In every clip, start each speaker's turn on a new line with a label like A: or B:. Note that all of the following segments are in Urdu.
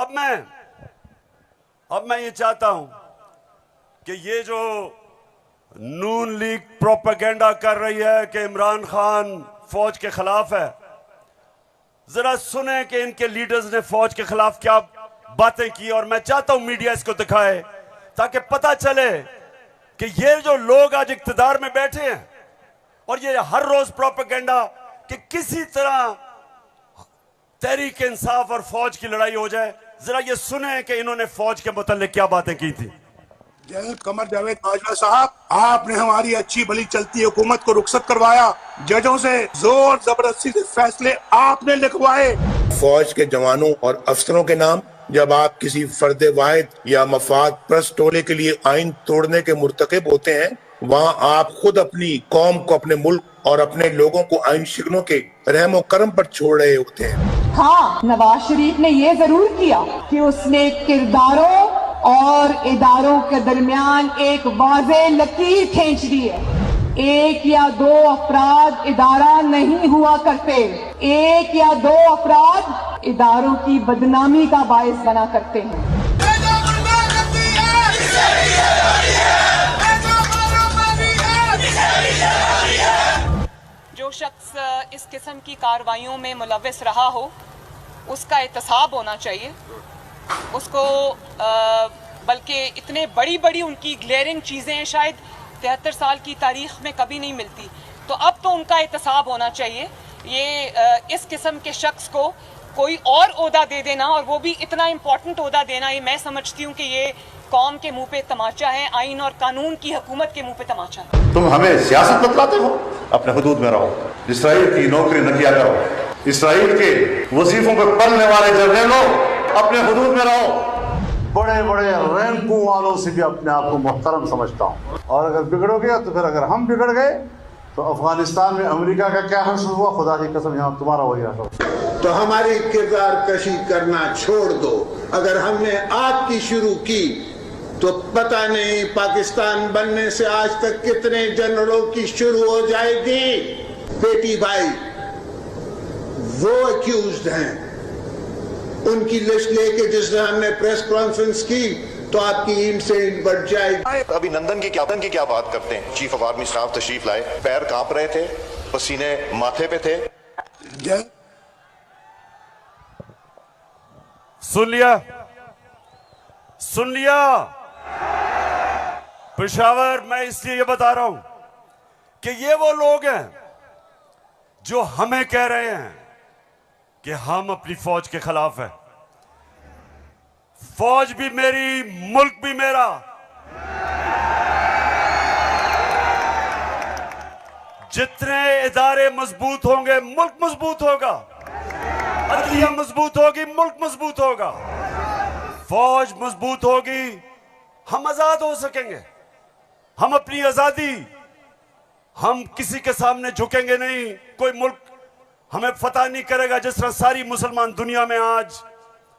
A: اب میں یہ چاہتا ہوں کہ یہ جو نون لیگ پروپیگنڈا کر رہی ہے کہ عمران خان فوج کے خلاف ہے، ذرا سنیں کہ ان کے لیڈرز نے فوج کے خلاف کیا باتیں کی، اور میں چاہتا ہوں میڈیا اس کو دکھائے تاکہ پتہ چلے کہ یہ جو لوگ آج اقتدار میں بیٹھے ہیں اور یہ ہر روز پروپیگنڈا کہ کسی طرح تحریک انصاف اور فوج کی لڑائی ہو جائے، ذرا یہ سنیں کہ انہوں نے فوج کے متعلق کیا باتیں کی تھی۔
B: جنرل قمر جاوید باجوہ صاحب، آپ نے ہماری اچھی بھلی چلتی حکومت کو رخصت کروایا، ججوں سے زور زبردستی سے فیصلے آپ نے لکھوائے۔
C: فوج کے جوانوں اور افسروں کے نام جب آپ کسی فرد واحد یا مفاد پرست ٹولے کے لیے آئین توڑنے کے مرتکب ہوتے ہیں، وہاں آپ خود اپنی قوم کو، اپنے ملک اور اپنے لوگوں کو آئین شکنوں کے رحم و کرم پر چھوڑ رہے ہوتے ہیں۔
D: ہاں، نواز شریف نے یہ ضرور کیا کہ اس نے کرداروں اور اداروں کے درمیان ایک واضح لکیر کھینچ دی ہے۔ ایک یا دو افراد ادارہ نہیں ہوا کرتے، ایک یا دو افراد اداروں کی بدنامی کا باعث بنا کرتے ہیں۔
E: جو شخص اس قسم کی کارروائیوں میں ملوث رہا ہو اس کا احتساب ہونا چاہیے، اس کو بلکہ اتنے بڑی ان کی گلیئرنگ چیزیں شاید 73 سال کی تاریخ میں کبھی نہیں ملتی، تو اب تو ان کا احتساب ہونا چاہیے۔ یہ اس قسم کے شخص کو کوئی اور عہدہ دے دینا، اور وہ بھی اتنا امپورٹنٹ عہدہ دینا، یہ میں سمجھتی ہوں کہ یہ قوم کے منہ پہ تماچا ہے، آئین اور قانون کی حکومت کے منہ پہ تماچا ہے۔
F: تم ہمیں سیاست بتلاتے ہو، اپنے حدود میں رہو، اسرائیل کی نوکری نہ کیا کرو، اسرائیل کے وظیفوں پہ پلنے والے جرنیلوں اپنے حدود میں رہو۔
G: بڑے رینکوں والوں سے بھی اپنے آپ کو محترم سمجھتا ہوں، اور اگر بگڑو گے تو پھر اگر ہم بگڑ گئے تو افغانستان میں امریکہ کا کیا حشر ہوا، خدا کی قسم یہاں تمہارا وہی حشر۔
H: تو ہماری کردار کشی کرنا چھوڑ دو، اگر ہم نے آپ کی شروع کی تو پتہ نہیں پاکستان بننے سے آج تک کتنے جنرلوں کی شروع ہو جائے گی۔ بیٹی بھائی وہ ایکیوزڈ ہیں، ان کی لسٹ لے کے جس نے ہم نے پریس کانفرنس کی تو آپ کی اینٹ سے اینٹ بڑھ جائے گی۔
F: ابھی نندن کی کیا بات کرتے ہیں؟ چیف آف آرمی اسٹاف تشریف لائے، پیر کانپ رہے تھے، پسینے ماتھے پہ تھے۔
A: سن لیا پشاور، میں اس لیے یہ بتا رہا ہوں کہ یہ وہ لوگ ہیں جو ہمیں کہہ رہے ہیں کہ ہم اپنی فوج کے خلاف ہیں۔ فوج بھی میری، ملک بھی میرا۔ جتنے ادارے مضبوط ہوں گے ملک مضبوط ہوگا، عدلیہ مضبوط ہوگی ملک مضبوط ہوگا، فوج مضبوط ہوگی ہم آزاد ہو سکیں گے۔ ہم اپنی آزادی، ہم کسی کے سامنے جھکیں گے نہیں، کوئی ملک ہمیں فتح نہیں کرے گا۔ جس طرح ساری مسلمان دنیا میں آج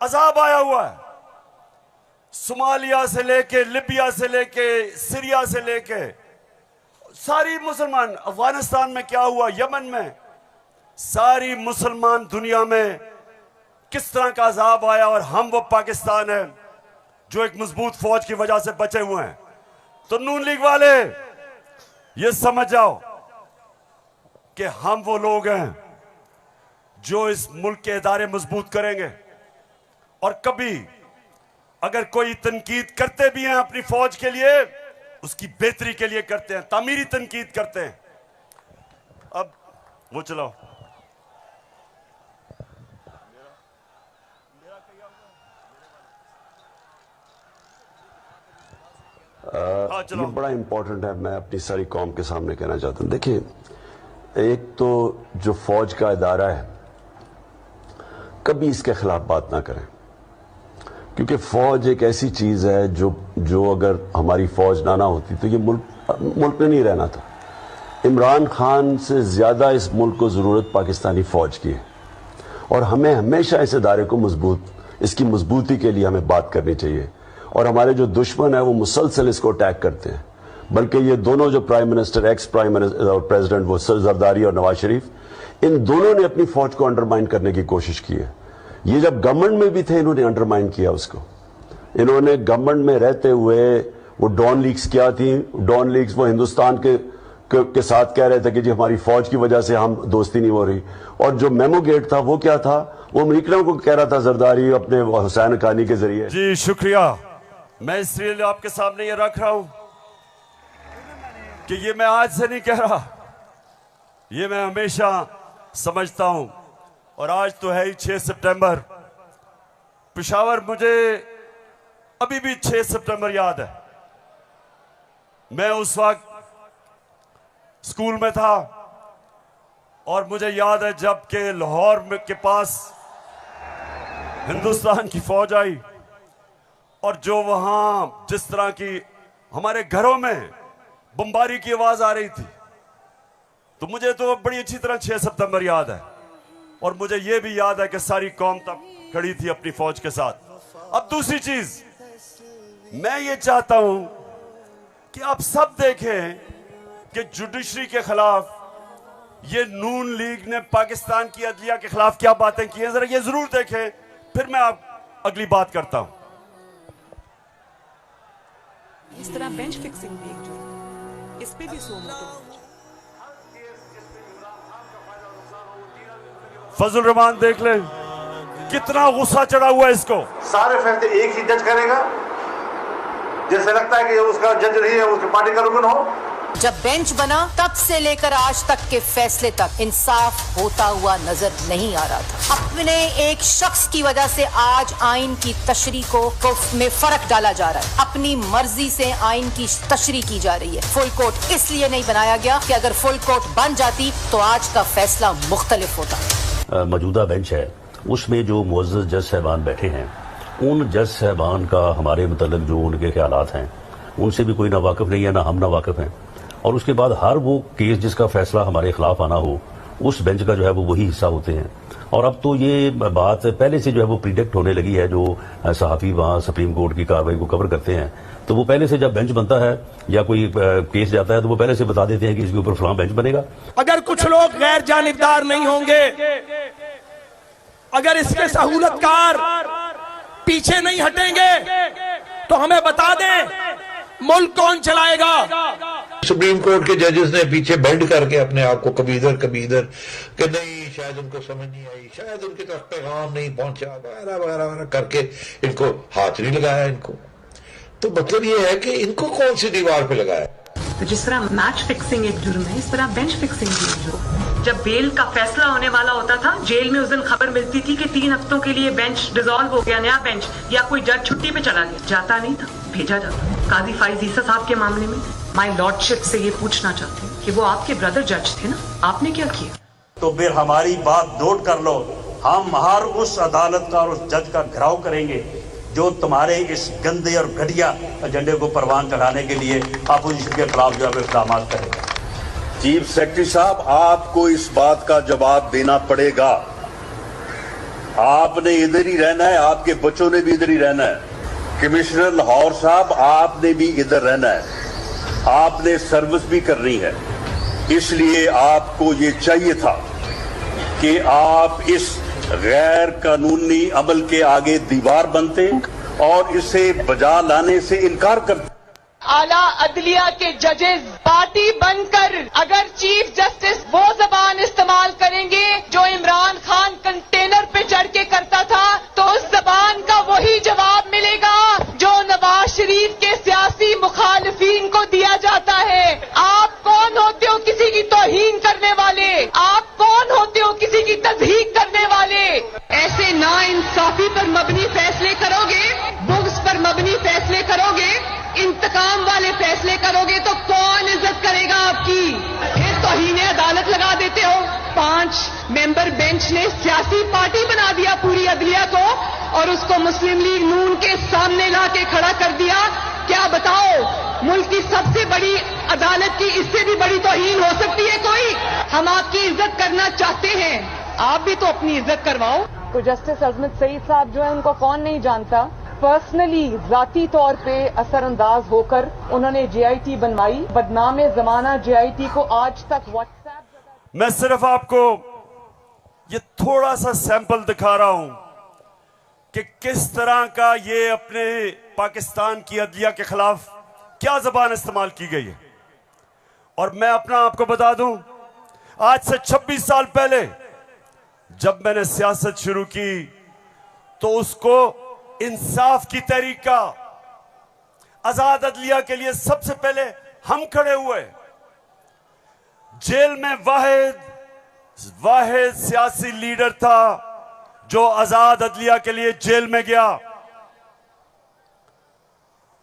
A: عذاب آیا ہوا ہے، صومالیہ سے لے کے لیبیا سے لے کے سیریا سے لے کے ساری مسلمان، افغانستان میں کیا ہوا، یمن میں، ساری مسلمان دنیا میں کس طرح کا عذاب آیا، اور ہم وہ پاکستان ہیں جو ایک مضبوط فوج کی وجہ سے بچے ہوئے ہیں۔ تو نون لیگ والے یہ سمجھ جاؤ کہ ہم وہ لوگ ہیں جو اس ملک کے ادارے مضبوط کریں گے، اور کبھی اگر کوئی تنقید کرتے بھی ہیں اپنی فوج کے لیے، اس کی بہتری کے لیے کرتے ہیں، تعمیری تنقید کرتے ہیں۔ اب وہ چلاؤ۔
I: یہ بڑا امپورٹنٹ ہے، میں اپنی ساری قوم کے سامنے کہنا چاہتا ہوں۔ دیکھیں، ایک تو جو فوج کا ادارہ ہے کبھی اس کے خلاف بات نہ کریں، کیونکہ فوج ایک ایسی چیز ہے جو اگر ہماری فوج نہ ہوتی تو یہ ملک میں نہیں رہنا تھا۔ عمران خان سے زیادہ اس ملک کو ضرورت پاکستانی فوج کی ہے، اور ہمیں ہمیشہ اس ادارے کو اس کی مضبوطی کے لیے ہمیں بات کرنی چاہیے۔ اور ہمارے جو دشمن ہیں وہ مسلسل اس کو اٹیک کرتے ہیں، بلکہ یہ دونوں جو prime minister, ex prime minister اور پریزیڈنٹ، وہ زرداری اور نواز شریف، ان دونوں نے اپنی فوج کو انڈرمائن کرنے کی کوشش کی ہے۔ یہ جب گورنمنٹ میں بھی تھے انہوں نے انڈرمائن کیا اس کو. انہوں نے گورنمنٹ میں رہتے ہوئے وہ ڈان لیگز کیا تھی. ڈان لیگز وہ ہندوستان کے ساتھ کہہ رہے تھے کہ جی ہماری فوج کی وجہ سے ہم دوستی نہیں ہو رہی. اور جو میمو گیٹ تھا وہ کیا تھا, وہ امریکنوں کو کہہ رہا تھا زرداری اپنے حسین حقانی کے ذریعے.
A: جی شکریہ. میں اس لیے آپ کے سامنے یہ رکھ رہا ہوں کہ یہ میں آج سے نہیں کہہ رہا, یہ میں ہمیشہ سمجھتا ہوں. اور آج تو ہے ہی 6 سپٹمبر. پشاور مجھے ابھی بھی 6 سپٹمبر یاد ہے. میں اس وقت اسکول میں تھا اور مجھے یاد ہے جب کہ لاہور کے پاس ہندوستان کی فوج آئی اور جو وہاں جس طرح کی ہمارے گھروں میں بمباری کی آواز آ رہی تھی, تو مجھے تو بڑی اچھی طرح 6 سپتمبر یاد ہے. اور مجھے یہ بھی یاد ہے کہ ساری قوم تب کھڑی تھی اپنی فوج کے ساتھ. اب دوسری چیز میں یہ چاہتا ہوں کہ آپ سب دیکھیں کہ جوڈیشری کے خلاف یہ نون لیگ نے پاکستان کی عدلیہ کے خلاف کیا باتیں کی ہیں, ذرا یہ ضرور دیکھیں, پھر میں آپ اگلی بات کرتا ہوں.
E: اس طرح بینچ فکسنگ بھی ایک جرم, اس پہ بھی 100 موٹو.
A: فضل الرحمان دیکھ لیں کتنا غصہ چڑھا ہوا ہے اس کو.
F: سارے فیصلے ایک ہی جج کرے گا, جیسے لگتا ہے کہ اس کا جج نہیں ہے, اس کی پارٹی کا رکن ہو.
J: جب بینچ بنا تب سے لے کر آج تک کے فیصلے تک انصاف ہوتا ہوا نظر نہیں آ رہا تھا. اپنے ایک شخص کی وجہ سے آج آئین کی تشریح کو میں فرق ڈالا جا رہا ہے. اپنی مرضی سے آئین کی تشریح کی جا رہی ہے. فل کورٹ اس لیے نہیں بنایا گیا کہ اگر فل کورٹ بن جاتی تو آج کا فیصلہ مختلف ہوتا.
K: موجودہ بینچ ہے اس میں جو معزز جج صاحبان بیٹھے ہیں, ان جج صاحبان کا ہمارے متعلق جو ان کے خیالات ہیں ان سے بھی کوئی نہ واقف نہیں ہے, نہ ہم نہ واقف ہیں. اور اس کے بعد ہر وہ کیس جس کا فیصلہ ہمارے خلاف آنا ہو اس بینچ کا جو ہے وہ وہی حصہ ہوتے ہیں. اور اب تو یہ بات پہلے سے جو ہے وہ پریڈکٹ ہونے لگی ہے. جو صحافی وہاں سپریم کورٹ کی کارروائی کو کور کرتے ہیں تو وہ پہلے سے جب بینچ بنتا ہے یا کوئی کیس جاتا ہے تو وہ پہلے سے بتا دیتے ہیں کہ اس کے اوپر فلاں بینچ بنے گا.
L: اگر کچھ لوگ غیر جانبدار نہیں ہوں گے, اگر اس کے سہولت کار پیچھے نہیں ہٹیں گے تو ہمیں بتا دیں ملک کون چلائے گا.
C: سپریم کورٹ کے ججز نے پیچھے بینڈ کر کے اپنے آپ کو کبھی ادھر کہ نہیں شاید ان کو سمجھ نہیں آئی, شاید ان کی طرف پیغام نہیں پہنچا, وغیرہ وغیرہ وغیرہ کر کے ان کو ہاتھ نہیں لگایا. ان کو تو مطلب یہ ہے کہ ان کو کون سی دیوار پہ لگایا.
E: تو جس طرح میچ فکسنگ ایک جرم ہے, اس طرح بینچ فکسنگ بھی ایک جرم. جب بیل کا فیصلہ ہونے والا ہوتا تھا, جیل میں اس دن خبر ملتی تھی کہ 3 ہفتوں کے لیے بینچ ڈیزالو ہو گیا, نیا بینچ, یا کوئی جج چھٹی پہ چلا گیا. جاتا نہیں تھا, بھیجا جاتا. قاضی فائز عیسیٰ صاحب کے معاملے میں مائی لارڈ شپ سے یہ پوچھنا چاہتے ہیں کہ وہ آپ کے بردر جج تھے نا, آپ نے کیا کیا؟
K: تو پھر ہماری بات نوٹ کر لو, ہم ہر اس عدالت کا اور اس جج کا گھراؤ کریں گے جو تمہارے اس گندے اور گھٹیا ایجنڈے کو پروان چڑھانے کے لیے اپوزیشن کے خلاف جو ہے اقدامات کرے گا. چیف سیکرٹری صاحب, آپ کو اس بات کا جواب دینا پڑے گا. آپ نے ادھر ہی رہنا ہے, آپ کے بچوں نے بھی ادھر ہی رہنا ہے. کمشنر لاہور صاحب, آپ نے بھی ادھر رہنا ہے, آپ نے سروس بھی کرنی ہے. اس لیے آپ کو یہ چاہیے تھا کہ آپ اس غیر قانونی عمل کے آگے دیوار بنتے اور اسے بجا لانے سے انکار کرتے.
D: اعلیٰ عدلیہ کے ججز پارٹی بن کر اگر چیف جسٹس وہ زبان استعمال کریں گے جو عمران خان کنٹینر پہ چڑھ کے کرتا تھا, تو اس زبان کا وہی جواب ملے گا جو نواز شریف کے سیاسی مخالفین کو دیا جاتا ہے. آپ کون ہوتے ہو کسی کی توہین کرنے والے؟ آپ کون ہوتے ہو کسی کی تضحیق کرنے والے؟ ایسے نا انصافی پر مبنی فیصلے کرو گے, بغض پر مبنی فیصلے کرو گے, انتقام والے فیصلے کرو گے تو کون عزت کرے گا آپ کی؟ پھر توہین عدالت لگا دیتے ہو. 5 ممبر بینچ نے سیاسی پارٹی بنا دیا پوری عدلیہ کو اور اس کو مسلم لیگ نون کے سامنے لا کے کھڑا کر دیا. کیا بتاؤ, ملک کی سب سے بڑی عدالت کی اس سے بھی بڑی توہین ہو سکتی ہے کوئی؟ ہم آپ کی عزت کرنا چاہتے ہیں, آپ بھی تو اپنی عزت کرواؤ.
M: تو جسٹس عظمت سعید صاحب جو ہے ان کو کون نہیں جانتا, پرسنلی ذاتی طور پہ اثر انداز ہو کر انہوں نے جے آئی ٹی بنوائی. بدنام زمانہ جے آئی ٹی کو آج تک واٹس ایپ.
A: میں صرف آپ کو یہ تھوڑا سا سیمپل دکھا رہا ہوں کہ کس طرح کا یہ اپنے پاکستان کی عدلیہ کے خلاف کیا زبان استعمال کی گئی ہے. اور میں اپنا آپ کو بتا دوں، آج سے 26 سال پہلے جب میں نے سیاست شروع کی تو اس کو انصاف کی تحریک کا، آزاد عدلیہ کے لیے سب سے پہلے ہم کھڑے ہوئے. جیل میں واحد سیاسی لیڈر تھا جو آزاد عدلیہ کے لیے جیل میں گیا.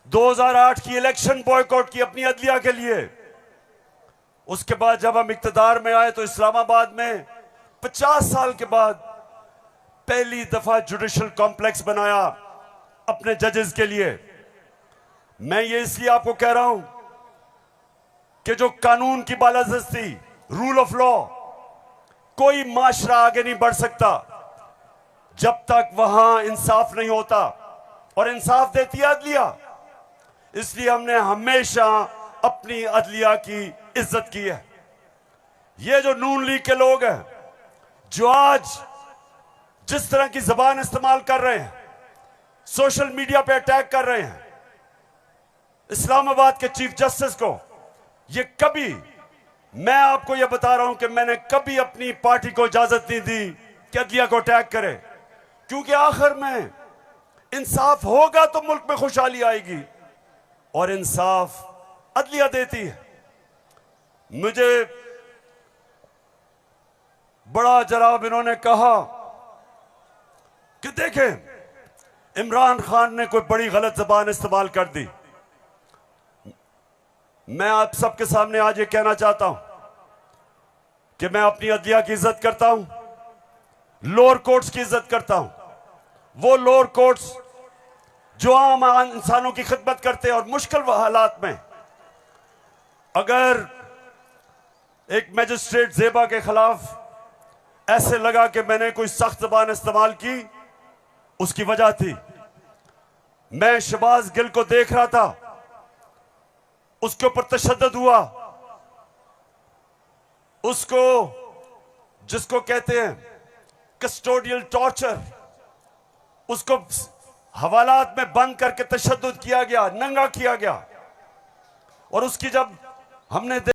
A: 2008 کی الیکشن بوائیکاٹ کی اپنی عدلیہ کے لیے. اس کے بعد جب ہم اقتدار میں آئے تو اسلام آباد میں 50 سال کے بعد پہلی دفعہ جوڈیشل کمپلیکس بنایا اپنے ججز کے لیے. میں یہ اس لیے آپ کو کہہ رہا ہوں کہ جو قانون کی بالادستی، رول آف لا، کوئی معاشرہ آگے نہیں بڑھ سکتا جب تک وہاں انصاف نہیں ہوتا، اور انصاف دیتی ہے عدلیہ. اس لیے ہم نے ہمیشہ اپنی عدلیہ کی عزت کی ہے. یہ جو نون لیگ کے لوگ ہیں جو آج جس طرح کی زبان استعمال کر رہے ہیں، سوشل میڈیا پہ اٹیک کر رہے ہیں اسلام آباد کے چیف جسٹس کو، یہ کبھی، میں آپ کو یہ بتا رہا ہوں کہ میں نے کبھی اپنی پارٹی کو اجازت نہیں دی کہ عدلیہ کو اٹیک کرے، کیونکہ آخر میں انصاف ہوگا تو ملک میں خوشحالی آئے گی، اور انصاف عدلیہ دیتی ہے. مجھے بڑا جناب انہوں نے کہا کہ دیکھیں عمران خان نے کوئی بڑی غلط زبان استعمال کر دی. میں آپ سب کے سامنے آج یہ کہنا چاہتا ہوں کہ میں اپنی عدلیہ کی عزت کرتا ہوں، لوور کورٹس کی عزت کرتا ہوں. وہ لوور کورٹس جو عام انسانوں کی خدمت کرتے ہیں، اور مشکل حالات میں اگر ایک میجسٹریٹ زیبا کے خلاف ایسے لگا کہ میں نے کوئی سخت زبان استعمال کی، اس کی وجہ تھی میں شہباز گل کو دیکھ رہا تھا، اس کے اوپر تشدد ہوا، اس کو جس کو کہتے ہیں کسٹوڈیل ٹارچر، اس کو حوالات میں بند کر کے تشدد کیا گیا، ننگا کیا گیا. اور اس کی جب ہم نے